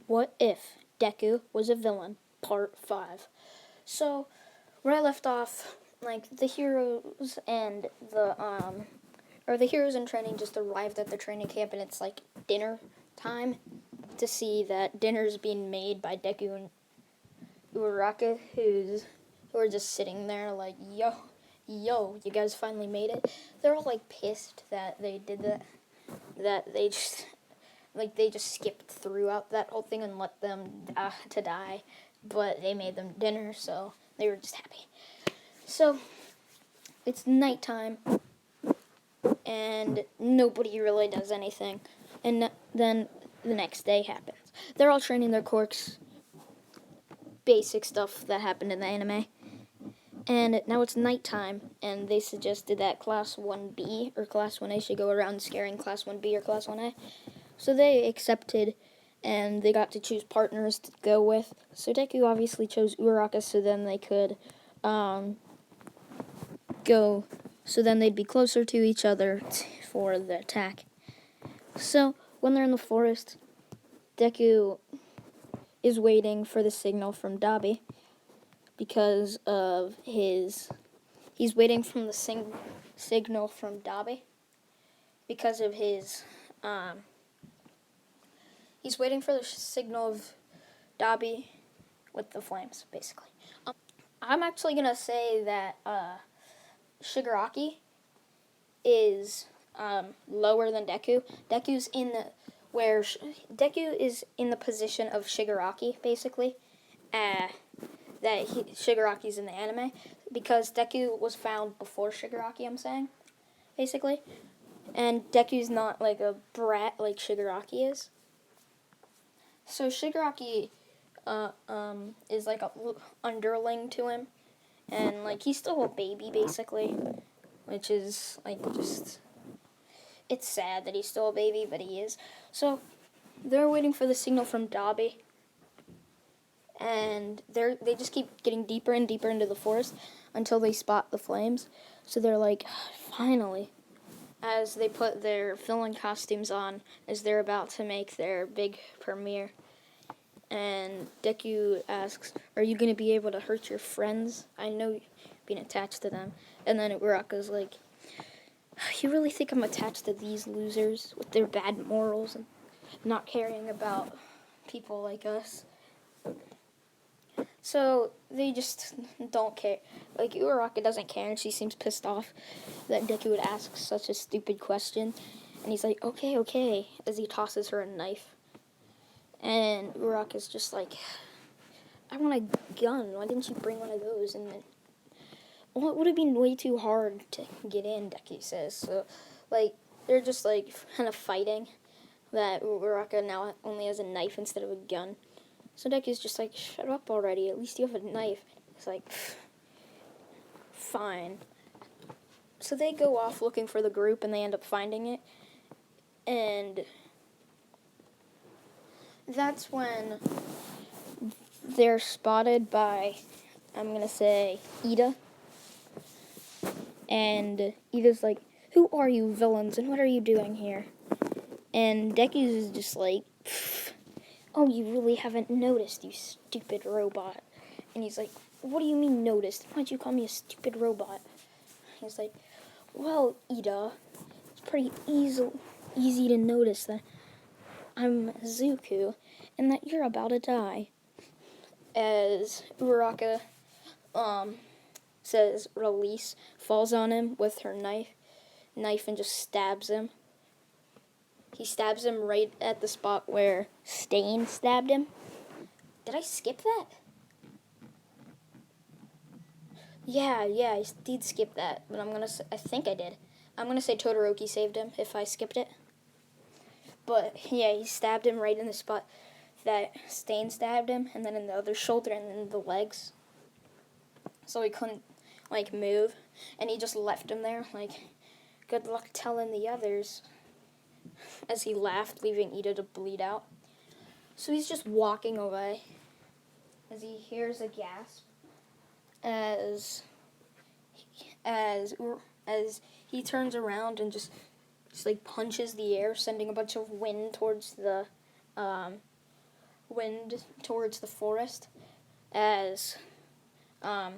What If Deku Was a Villain, Part 5. So, where I left off, the heroes and the heroes in training just arrived at the training camp, and it's dinner time to see that dinner's being made by Deku and Uraraka, who are just sitting there yo, you guys finally made it. They're all pissed that they did that they just skipped throughout that whole thing and let them to die, but they made them dinner, so they were just happy. So it's nighttime, and nobody really does anything, and then the next day happens. They're all training their quirks, basic stuff that happened in the anime. And now it's nighttime, and they suggested that Class 1B or Class 1A should go around scaring Class 1B or Class 1A. So they accepted, and they got to choose partners to go with. So Deku obviously chose Uraraka, so then they could go, so then they'd be closer to each other for the attack. So when they're in the forest, Deku is waiting for the signal from Dabi because of he's waiting from the signal from Dabi because of his he's waiting for the signal of Dabi with the flames, basically. I'm actually gonna say that Shigaraki is lower than Deku. Deku is in the position of Shigaraki, basically. Shigaraki's in the anime, because Deku was found before Shigaraki, I'm saying, basically. And Deku's not a brat like Shigaraki is. So Shigaraki is a underling to him, and he's still a baby, basically, which is it's sad that he's still a baby, but he is. So they're waiting for the signal from Dabi, and they just keep getting deeper and deeper into the forest until they spot the flames. So they're finally, as they put their villain costumes on, as they're about to make their big premiere. And Deku asks, "Are you going to be able to hurt your friends? I know you've been attached to them." And then Uraraka's like, "You really think I'm attached to these losers with their bad morals and not caring about people like us?" So they just don't care. Uraraka doesn't care, and she seems pissed off that Deku would ask such a stupid question. And he's like, okay, as he tosses her a knife. And Uraraka's just like, "I want a gun. Why didn't you bring one of those?" And then, "Well, it would have been way too hard to get in," Deku says. So, they're just, kind of fighting that Uraraka now only has a knife instead of a gun. So Deku's just like, "Shut up already. At least you have a knife." It's like, fine. So they go off looking for the group, and they end up finding it. And that's when they're spotted by, I'm going to say, Ida. And Ida's like, "Who are you villains, and what are you doing here?" And Deku's just like, "Oh, you really haven't noticed, you stupid robot." And he's like, "What do you mean noticed? Why'd you call me a stupid robot?" He's like, "Well, Ida, it's pretty easy to notice that I'm Zuko and that you're about to die." As Uraraka says release, falls on him with her knife and just stabs him. He stabs him right at the spot where Stain stabbed him. Did I skip that? Yeah, I did skip that, but I think I did. I'm gonna say Todoroki saved him if I skipped it. But yeah, he stabbed him right in the spot that Stain stabbed him, and then in the other shoulder and in the legs. So he couldn't move, and he just left him there, good luck telling the others, as he laughed, leaving Ida to bleed out. So he's just walking away as he hears a gasp as he turns around and just punches the air, sending a bunch of wind towards wind towards the forest as I'm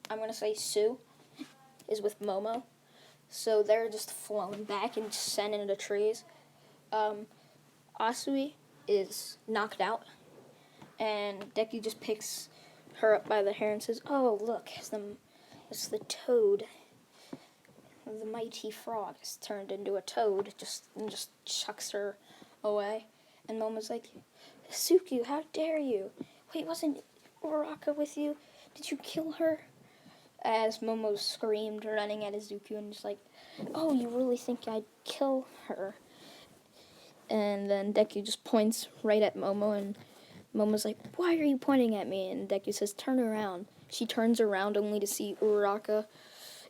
gonna say Sue is with Momo. So they're just flowing back and sent into the trees. Asui is knocked out, and Deku just picks her up by the hair and says, "Oh, look, it's the toad. The mighty frog has turned into a toad." And just chucks her away. And Momo's like, "Suku, how dare you? Wait, wasn't Uraraka with you? Did you kill her?" As Momo screamed, running at Izuku, and just like, "Oh, you really think I'd kill her?" And then Deku just points right at Momo, and Momo's like, "Why are you pointing at me?" And Deku says, "Turn around." She turns around only to see Uraraka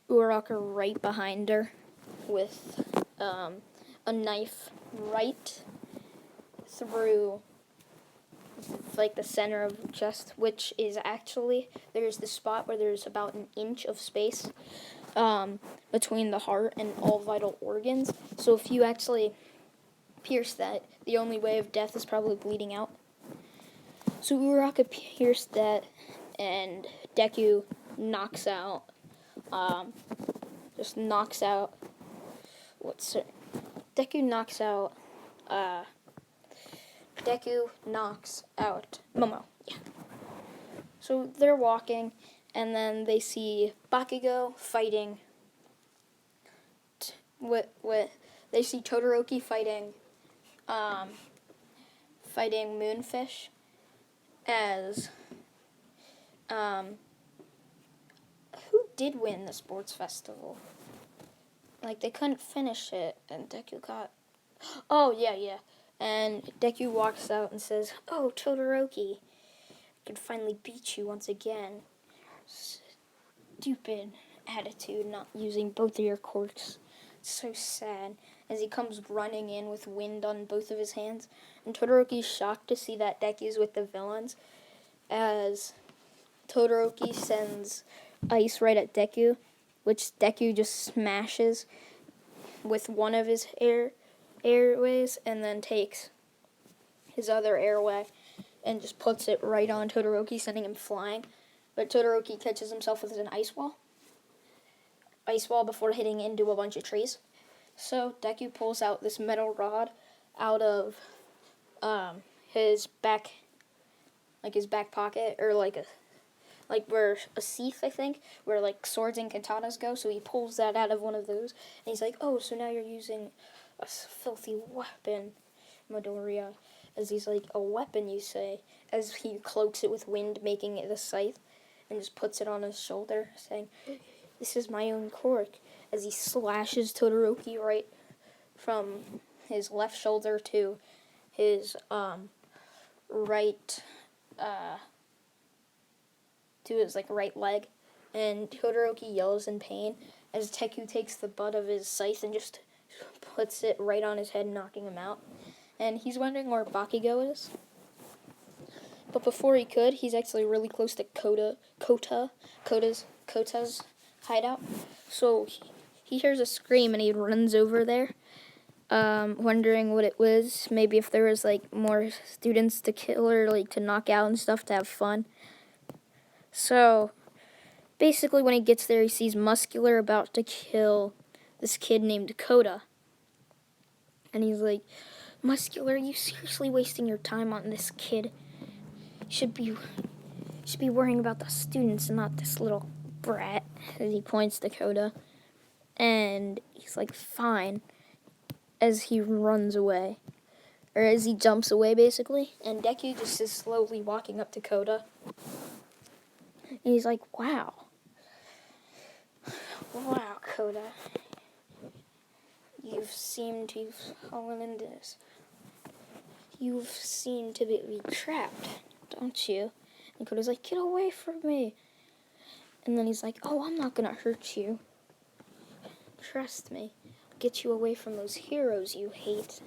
right behind her with a knife right through like the center of the chest, which is actually, there's the spot where there's about an inch of space between the heart and all vital organs. So if you actually pierce that, the only way of death is probably bleeding out. So Uraraka pierced that, and Deku knocks out, Deku knocks out Momo. Yeah. So they're walking, and then they see Bakugo fighting. They see Todoroki fighting Moonfish as who did win the sports festival? Like, they couldn't finish it, and Deku got... Oh, yeah. And Deku walks out and says, "Oh, Todoroki, I can finally beat you once again. Stupid attitude, not using both of your quirks. It's so sad." As he comes running in with wind on both of his hands. And Todoroki's shocked to see that Deku's with the villains, as Todoroki sends ice right at Deku, which Deku just smashes with one of his airways, and then takes his other airway and just puts it right on Todoroki, sending him flying. But Todoroki catches himself with an ice wall before hitting into a bunch of trees. So Deku pulls out this metal rod out of his back pocket, or like where a sheath, I think, where like swords and katanas go. So he pulls that out of one of those, and he's like, "Oh, so now you're using a filthy weapon, Midoriya." As he's like, "A weapon, you say?" As he cloaks it with wind, making it a scythe, and just puts it on his shoulder, saying, "This is my own quirk." As he slashes Todoroki right from his left shoulder to his right right leg, and Todoroki yells in pain as Deku takes the butt of his scythe and just puts it right on his head, knocking him out. And he's wondering where Bakugo is. But before he could, he's actually really close to Kota's hideout. So he hears a scream and he runs over there, wondering what it was. Maybe if there was like more students to kill or like to knock out and stuff to have fun. So basically when he gets there, he sees Muscular about to kill this kid named Kota. And he's like, "Muscular, you seriously wasting your time on this kid? You should be worrying about the students and not this little brat," as he points to Kota. And he's like, "Fine," as he runs away. Or as he jumps away, basically. And Deku just is slowly walking up to Kota. And he's like, Wow, Kota. You've seemed to have fallen into this. You've seemed to be trapped, don't you?" And Kota's like, "Get away from me." And then he's like, "Oh, I'm not going to hurt you. Trust me. I'll get you away from those heroes you hate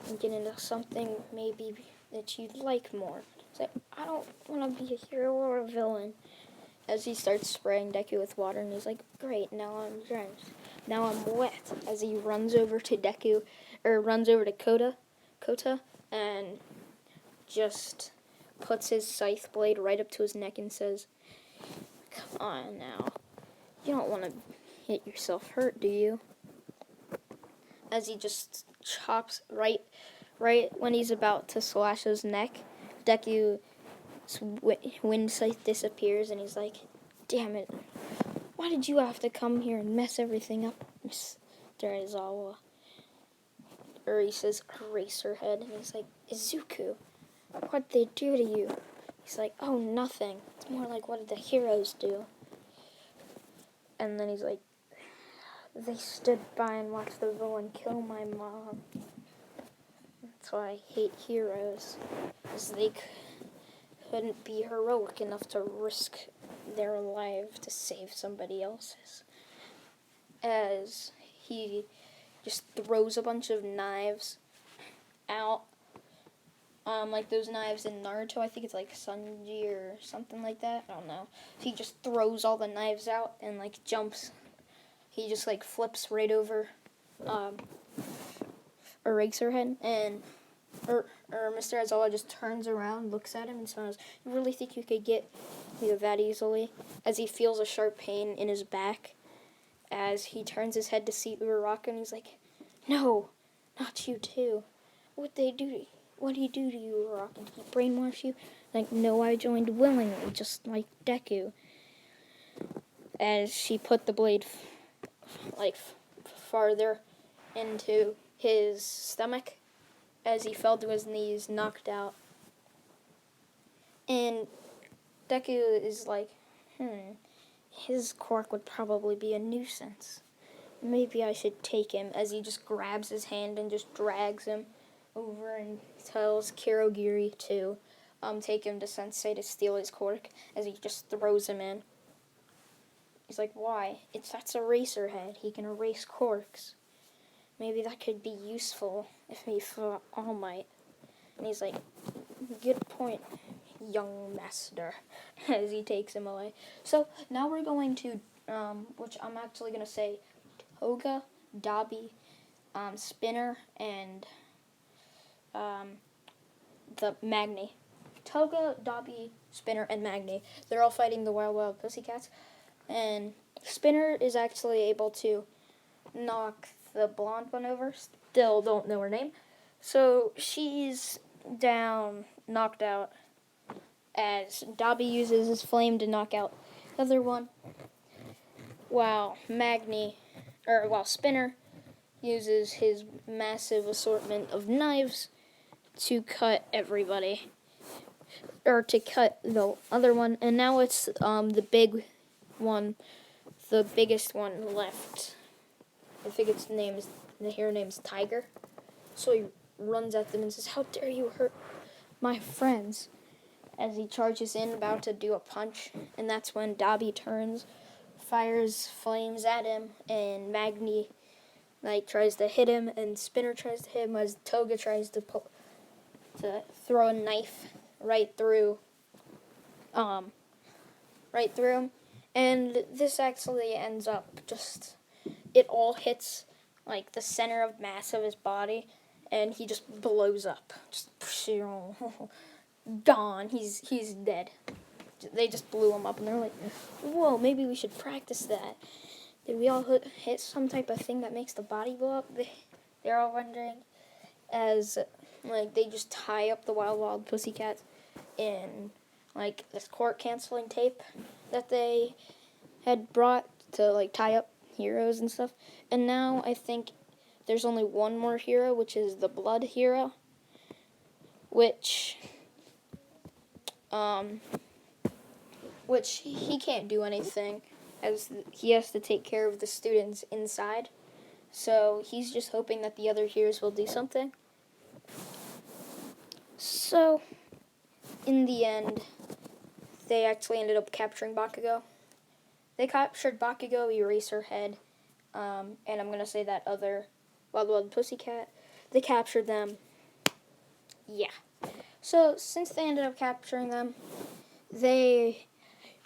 and get into something maybe that you'd like more." He's like, "I don't want to be a hero or a villain." As he starts spraying Deku with water, and he's like, "Great, now I'm drenched. Now I'm wet." As he runs over to Deku runs over to Kota, and just puts his scythe blade right up to his neck and says, "Come on now, you don't want to hit yourself hurt, do you?" As he just chops right when he's about to slash his neck, Deku's wind scythe disappears, and he's like, "Damn it! Why did you have to come here and mess everything up, Mr. Aizawa?" Or he says, "Eraserhead," and he's like, "Izuku, what'd they do to you?" He's like, "Oh, nothing. It's more like, what did the heroes do?" And then he's like, "They stood by and watched the villain kill my mom. That's why I hate heroes, because they couldn't be heroic enough to risk their life to save somebody else's." As he just throws a bunch of knives out, like those knives in Naruto. I think it's like Sanji or something like that. I don't know. He just throws all the knives out and like jumps. He just like flips right over Eraserhead, and Mr. Aizawa just turns around, looks at him, and smiles. "You really think you could get me that easily?" As he feels a sharp pain in his back, as he turns his head to see Uraraka, and he's like, "No, not you too. What do he do to you, Uraraka? Did he brainwash you?" Like, "No, I joined willingly, just like Deku." As she put the blade farther into his stomach, as he fell to his knees, knocked out. And Deku is like, his quirk would probably be a nuisance. Maybe I should take him, as he just grabs his hand and just drags him over and tells Kirogiri to take him to Sensei to steal his quirk, as he just throws him in. He's like, "Why? That's Eraserhead. He can erase quirks. Maybe that could be useful if he fought All Might." And he's like, "Good point, young master," as he takes him away. So now we're going to, which I'm actually going to say, Toga, Dabi, Spinner, and the Magni. Toga, Dabi, Spinner, and Magni. They're all fighting the Wild Pussycats. And Spinner is actually able to knock the blonde one over. Still don't know her name. So she's down, knocked out, as Dabi uses his flame to knock out the other one, while Spinner uses his massive assortment of knives to cut everybody, or to cut the other one. And now it's the big one, the biggest one left. I think the hero name's Tiger. So he runs at them and says, "How dare you hurt my friends?" As he charges in, about to do a punch. And that's when Dabi turns, fires flames at him, and Magni tries to hit him, and Spinner tries to hit him, as Toga tries to throw a knife right through him. And this actually ends up it all hits the center of mass of his body, and he just blows up. Just gone. He's dead. They just blew him up, and they're like, "Whoa, maybe we should practice that. Did we all hit some type of thing that makes the body blow up?" They're all wondering, as they just tie up the wild pussycats in this cord canceling tape that they had brought to tie up heroes and stuff. And now I think there's only one more hero, which is the blood hero, which he can't do anything, as he has to take care of the students inside. So he's just hoping that the other heroes will do something. So in the end, they actually ended up capturing Bakugo. They captured Bakugo, Eraserhead, and I'm going to say that other Wild Pussycat. They captured them. Yeah. So since they ended up capturing them, they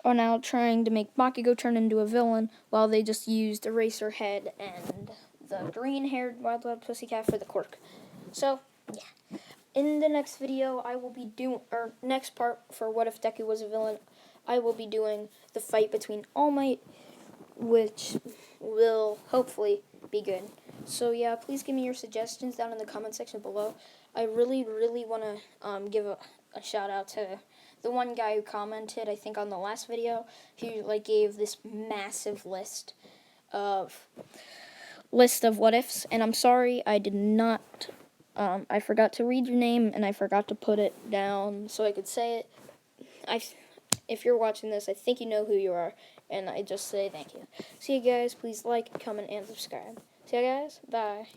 are now trying to make Bakugo turn into a villain, while they just used Eraserhead and the green-haired wild pussycat for the quirk. So, yeah. In the next video, I will be or next part for What If Deku Was a Villain, I will be doing the fight between All Might, which will hopefully be good. So yeah, please give me your suggestions down in the comment section below. I really, really want to give a shout out to the one guy who commented, I think on the last video. He like gave this massive list of what ifs, and I'm sorry I did not. I forgot to read your name and I forgot to put it down so I could say it. If you're watching this, I think you know who you are, and I just say thank you. See you guys. Please like, comment, and subscribe. See you guys. Bye.